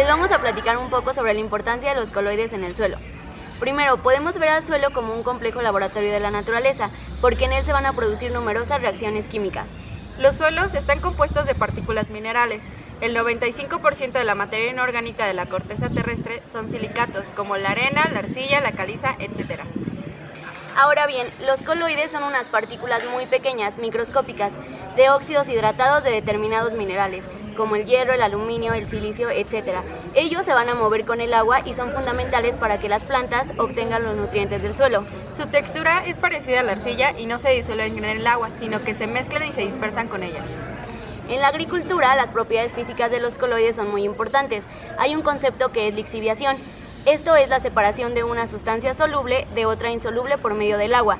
Les vamos a platicar un poco sobre la importancia de los coloides en el suelo. Primero, podemos ver al suelo como un complejo laboratorio de la naturaleza, porque en él se van a producir numerosas reacciones químicas. Los suelos están compuestos de partículas minerales. El 95% de la materia inorgánica de la corteza terrestre son silicatos, como la arena, la arcilla, la caliza, etc. Ahora bien, los coloides son unas partículas muy pequeñas, microscópicas, de óxidos hidratados de determinados minerales, como el hierro, el aluminio, el silicio, etc. Ellos se van a mover con el agua y son fundamentales para que las plantas obtengan los nutrientes del suelo. Su textura es parecida a la arcilla y no se disuelven en el agua, sino que se mezclan y se dispersan con ella. En la agricultura, las propiedades físicas de los coloides son muy importantes. Hay un concepto que es lixiviación. Esto es la separación de una sustancia soluble de otra insoluble por medio del agua.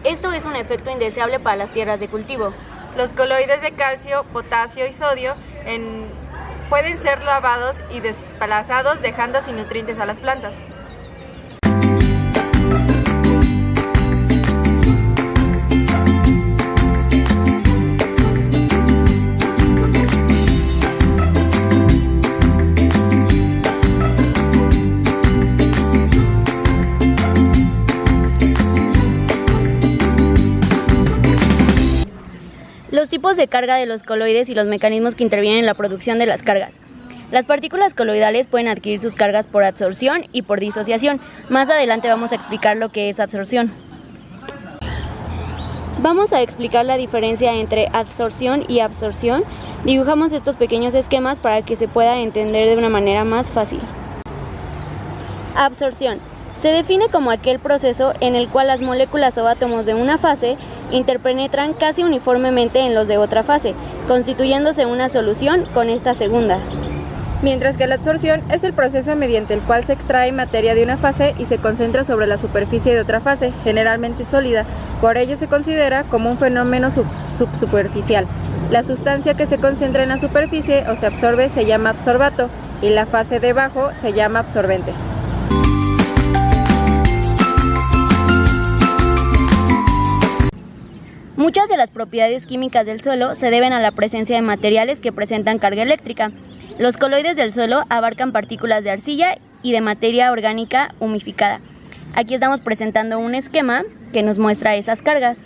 Esto es un efecto indeseable para las tierras de cultivo. Los coloides de calcio, potasio y sodio pueden ser lavados y desplazados dejando sin nutrientes a las plantas. Los tipos de carga de los coloides y los mecanismos que intervienen en la producción de las cargas. Las partículas coloidales pueden adquirir sus cargas por adsorción y por disociación. Más adelante vamos a explicar lo que es adsorción. Vamos a explicar la diferencia entre adsorción y absorción. Dibujamos estos pequeños esquemas para que se pueda entender de una manera más fácil. Absorción. Se define como aquel proceso en el cual las moléculas o átomos de una fase interpenetran casi uniformemente en los de otra fase, constituyéndose una solución con esta segunda. Mientras que la adsorción es el proceso mediante el cual se extrae materia de una fase y se concentra sobre la superficie de otra fase, generalmente sólida. Por ello se considera como un fenómeno subsuperficial. La sustancia que se concentra en la superficie o se absorbe se llama absorbato y la fase debajo se llama absorbente. Muchas de las propiedades químicas del suelo se deben a la presencia de materiales que presentan carga eléctrica. Los coloides del suelo abarcan partículas de arcilla y de materia orgánica humificada. Aquí estamos presentando un esquema que nos muestra esas cargas.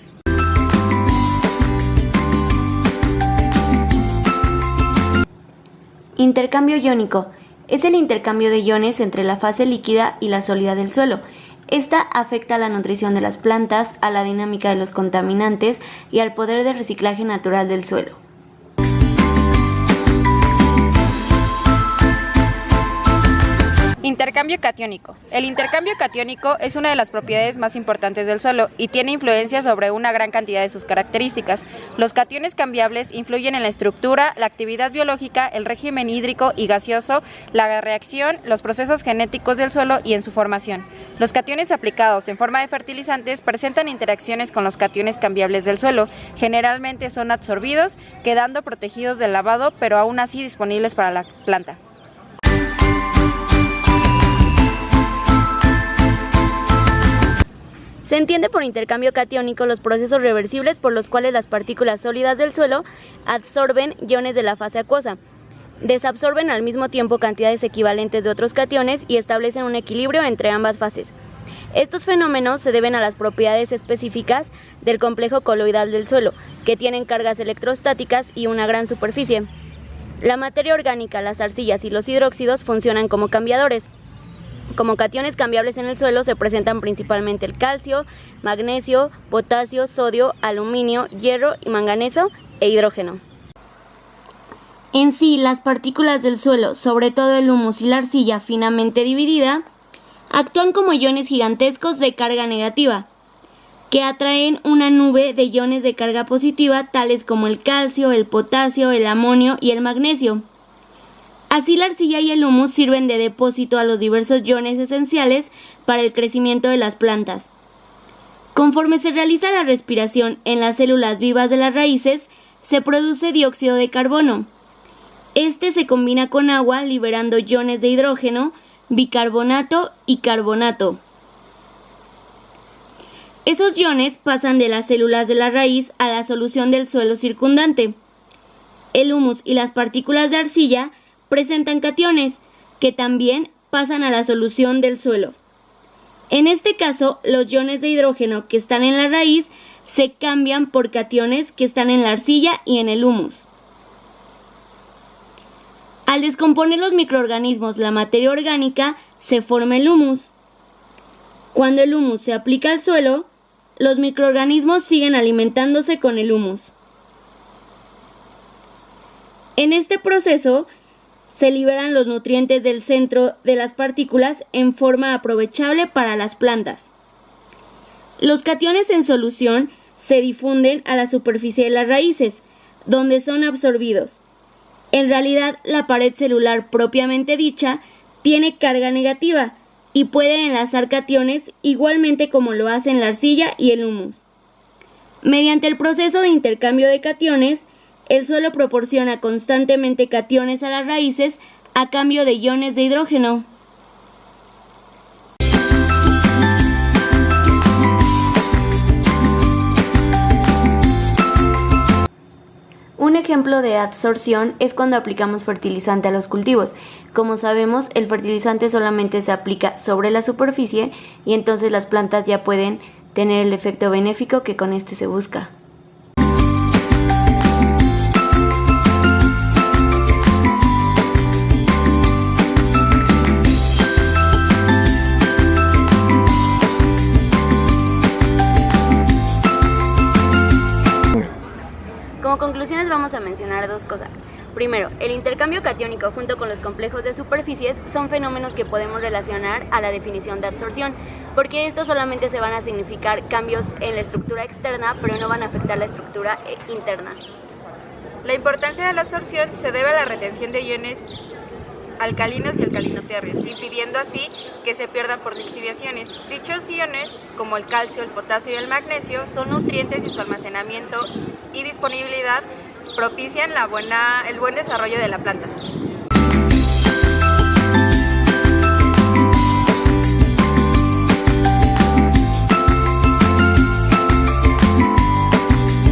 Intercambio iónico. Es el intercambio de iones entre la fase líquida y la sólida del suelo. Esta afecta a la nutrición de las plantas, a la dinámica de los contaminantes y al poder de reciclaje natural del suelo. Intercambio catiónico. El intercambio catiónico es una de las propiedades más importantes del suelo y tiene influencia sobre una gran cantidad de sus características. Los cationes cambiables influyen en la estructura, la actividad biológica, el régimen hídrico y gaseoso, la reacción, los procesos genéticos del suelo y en su formación. Los cationes aplicados en forma de fertilizantes presentan interacciones con los cationes cambiables del suelo. Generalmente son absorbidos, quedando protegidos del lavado, pero aún así disponibles para la planta. Se entiende por intercambio catiónico los procesos reversibles por los cuales las partículas sólidas del suelo absorben iones de la fase acuosa, desabsorben al mismo tiempo cantidades equivalentes de otros cationes y establecen un equilibrio entre ambas fases. Estos fenómenos se deben a las propiedades específicas del complejo coloidal del suelo, que tienen cargas electrostáticas y una gran superficie. La materia orgánica, las arcillas y los hidróxidos funcionan como cambiadores. Como cationes cambiables en el suelo se presentan principalmente el calcio, magnesio, potasio, sodio, aluminio, hierro y manganeso e hidrógeno. En sí, las partículas del suelo, sobre todo el humus y la arcilla finamente dividida, actúan como iones gigantescos de carga negativa, que atraen una nube de iones de carga positiva tales como el calcio, el potasio, el amonio y el magnesio. Así la arcilla y el humus sirven de depósito a los diversos iones esenciales para el crecimiento de las plantas. Conforme se realiza la respiración en las células vivas de las raíces, se produce dióxido de carbono. Este se combina con agua liberando iones de hidrógeno, bicarbonato y carbonato. Esos iones pasan de las células de la raíz a la solución del suelo circundante. El humus y las partículas de arcilla presentan cationes que también pasan a la solución del suelo. En este caso, los iones de hidrógeno que están en la raíz se cambian por cationes que están en la arcilla y en el humus. Al descomponer los microorganismos la materia orgánica, se forma el humus. Cuando el humus se aplica al suelo, los microorganismos siguen alimentándose con el humus. En este proceso, se liberan los nutrientes del centro de las partículas en forma aprovechable para las plantas. Los cationes en solución se difunden a la superficie de las raíces, donde son absorbidos. En realidad, la pared celular propiamente dicha tiene carga negativa y puede enlazar cationes igualmente como lo hacen la arcilla y el humus. Mediante el proceso de intercambio de cationes, el suelo proporciona constantemente cationes a las raíces a cambio de iones de hidrógeno. Un ejemplo de adsorción es cuando aplicamos fertilizante a los cultivos. Como sabemos, el fertilizante solamente se aplica sobre la superficie y entonces las plantas ya pueden tener el efecto benéfico que con este se busca. Como conclusiones vamos a mencionar dos cosas. Primero, el intercambio catiónico junto con los complejos de superficies son fenómenos que podemos relacionar a la definición de adsorción, porque estos solamente se van a significar cambios en la estructura externa, pero no van a afectar la estructura interna. La importancia de la adsorción se debe a la retención de iones alcalinos y alcalinoterrios, impidiendo así que se pierdan por lixiviaciones. Dichos iones, como el calcio, el potasio y el magnesio, son nutrientes y su almacenamiento y disponibilidad propician el buen desarrollo de la planta.